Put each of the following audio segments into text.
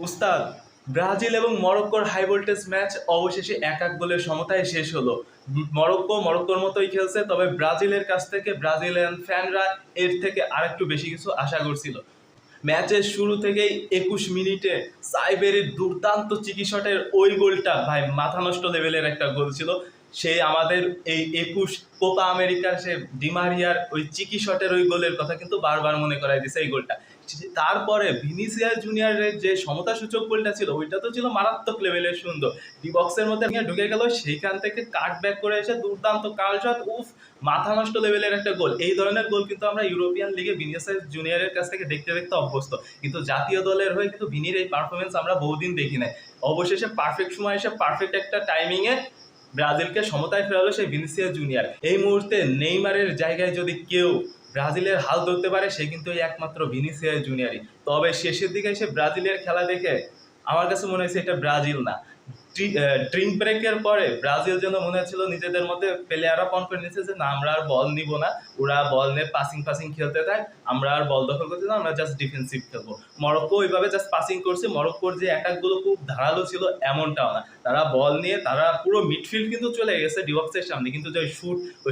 উস্তাদ, ব্রাজিল এবং মরক্কোর হাই ভোল্টেজ ম্যাচ অবশেষে 1-1 গোলের সমতায় শেষ হলো। মরক্কোর মতোই খেলছে, তবে ব্রাজিলের কাছ থেকে ব্রাজিলিয়ান ফ্যানরা এর থেকে আরেকটু বেশি কিছু আশা করছিল। ম্যাচের শুরু থেকেই 21 মিনিটে সাইবেরির দুর্দান্ত চিকি শটের ওই গোলটা ভাই মাথা নষ্ট লেভেলের একটা গোল ছিল। সেই আমাদের এই 21 কোপা আমেরিকার সে ডিমারিয়ার ওই চিকি শটের ওই গোলের কথা কিন্তু বারবার মনে করাই দিছে এই গোলটা। তারপরে ভিনিসিয়াস জুনিয়রের যে সমতা সূচক গোলটা ছিল ওইটা তো ছিল মারাত্মক লেভেলের সুন্দর। ডি বক্সের মধ্যে ঢুকে গেল, সেইখান থেকে কাট ব্যাক করে এসে দুর্দান্ত কার্ল শট, উফ, মাথা নষ্ট লেভেলের একটা গোল। এই ধরনের গোল কিন্তু আমরা ইউরোপিয়ান লিগে ভিনিসিয়াস জুনিয়রের কাছ থেকে দেখতে দেখতে অভ্যস্ত, কিন্তু জাতীয় দলের হয়ে কিন্তু ভিনির এই পারফরমেন্স আমরা বহুদিন দেখি নাই। অবশেষে পারফেক্ট সময় এসে পারফেক্ট একটা টাইমিংয়ে ব্রাজিলকে সমতায় ফেরালো সেই ভিনিসিয়াস জুনিয়র। এই মুহূর্তে নেইমারের জায়গায় যদি কেউ ব্রাজিলের হাল ধরতে পারে সে কিন্তু এই একমাত্র ভিনিসিয়াস জুনিয়রই। তবে শেষের দিকে এসে ব্রাজিলের খেলা দেখে আমার কাছে মনে হয়েছে এটা ব্রাজিল না। ড্রিঙ্ক ব্রেকের পরে ব্রাজিল যেন মনে হচ্ছিল নিজেদের মধ্যে প্লেয়াররা কনফিডেন্স নিচ্ছে যে না, আমরা আর বল নিব না, ওরা বল নিয়ে পাসিং খেলতে থাক, আমরা আর বল দখল করতে না, আমরা জাস্ট ডিফেন্সিভ খেলবো। মরক্কো ওইভাবে জাস্ট পাসিং করছে। মরক্কোর যে অ্যাটাকগুলো খুব ধারালো ছিল এমনটাও না, তারা বল নিয়ে তারা পুরো মিডফিল্ড কিন্তু চলে গেছে ডিবক্সের সামনে, কিন্তু যে ওই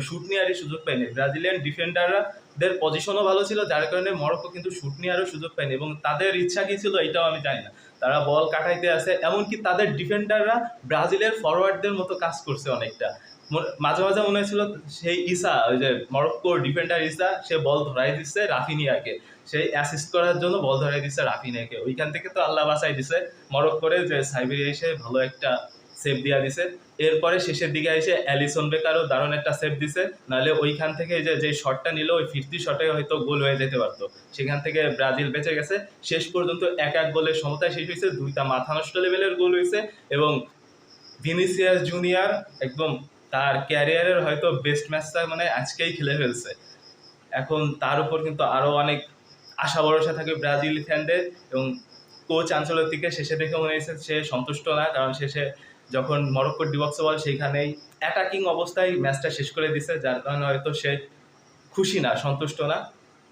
শুট নিয়ে আরই সুযোগ পায়নি। ব্রাজিলিয়ান ডিফেন্ডাররা দের পজিশনও ভালো ছিল, যার কারণে মরক্কো কিন্তু শুট নিয়ে আরও সুযোগ পায়নি, এবং তাদের ইচ্ছা কি ছিল এটাও আমি জানি না। তারা বল কাটাইতে আসে, এমনকি তাদের ডিফেন্ডাররা ব্রাজিলের ফরওয়ার্ডদের মতো কাজ করছে অনেকটা। মাঝে মাঝে মনে হয়েছিল সেই ইসা, ওই যে মরক্কোর ডিফেন্ডার ইসা, সে বল ধরাই দিচ্ছে রাফিনিয়াকে, সেই অ্যাসিস্ট করার জন্য বল ধরাই দিচ্ছে রাফিনিয়াকে। ওইখান থেকে তো আল্লাহ বাঁচাই দিছে মরক্কোরে, যে সাইবেরিয়া এসে ভালো একটা সেভ দিয়া দিছে। এরপরে শেষের দিকে এসে অ্যালিসন বেকারও দারুণ একটা সেভ দিছে, নাহলে ওইখান থেকে যে শটটা নিল ওই ফিরতি শটে হয়তো গোল হয়ে যেতে পারতো। সেখান থেকে ব্রাজিল বেঁচে গেছে। শেষ পর্যন্ত 1-1 গোলের সমতায় শেষ হয়েছে, দুইটা মাথা নষ্ট লেভেলের গোল হয়েছে, এবং ভিনিসিয়াস জুনিয়র একদম তার ক্যারিয়ারের হয়তো বেস্ট ম্যাচটা মানে আজকেই খেলে ফেলছে। এখন তার উপর কিন্তু আরও অনেক আশা ভরসা থাকে ব্রাজিল ফ্যানদের, এবং কোচ আনচেলত্তিকে শেষে দেখে মনে হয়েছে সে সন্তুষ্ট না, কারণ শেষে যখন মরক্কোর ডিবক্সে বল সেইখানেই অ্যাটাকিং অবস্থায় ম্যাচটা শেষ করে দিছে, যার কারণে হয়তো সে খুশি না, সন্তুষ্ট না।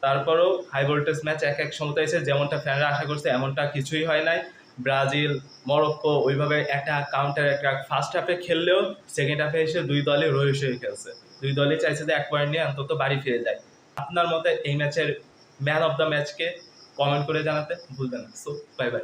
তারপরও হাই ভোল্টেজ ম্যাচ 1-1 সমতা এসে যেমনটা ফ্যানরা আশা করছে এমনটা কিছুই হয় নাই। ব্রাজিল মরক্কো ওইভাবে অ্যাটাক কাউন্টার অ্যাটাক ফার্স্ট হাফে খেললেও সেকেন্ড হাফে এসে দুই দলই রয়েছে খেলছে। দুই দলই চাইছে যে 1 পয়েন্ট নিয়ে অন্তত বাড়ি ফিরে যায়। আপনার মতে এই ম্যাচের ম্যান অফ দ্য ম্যাচকে কমেন্ট করে জানাতে ভুলবেন না। So bye bye.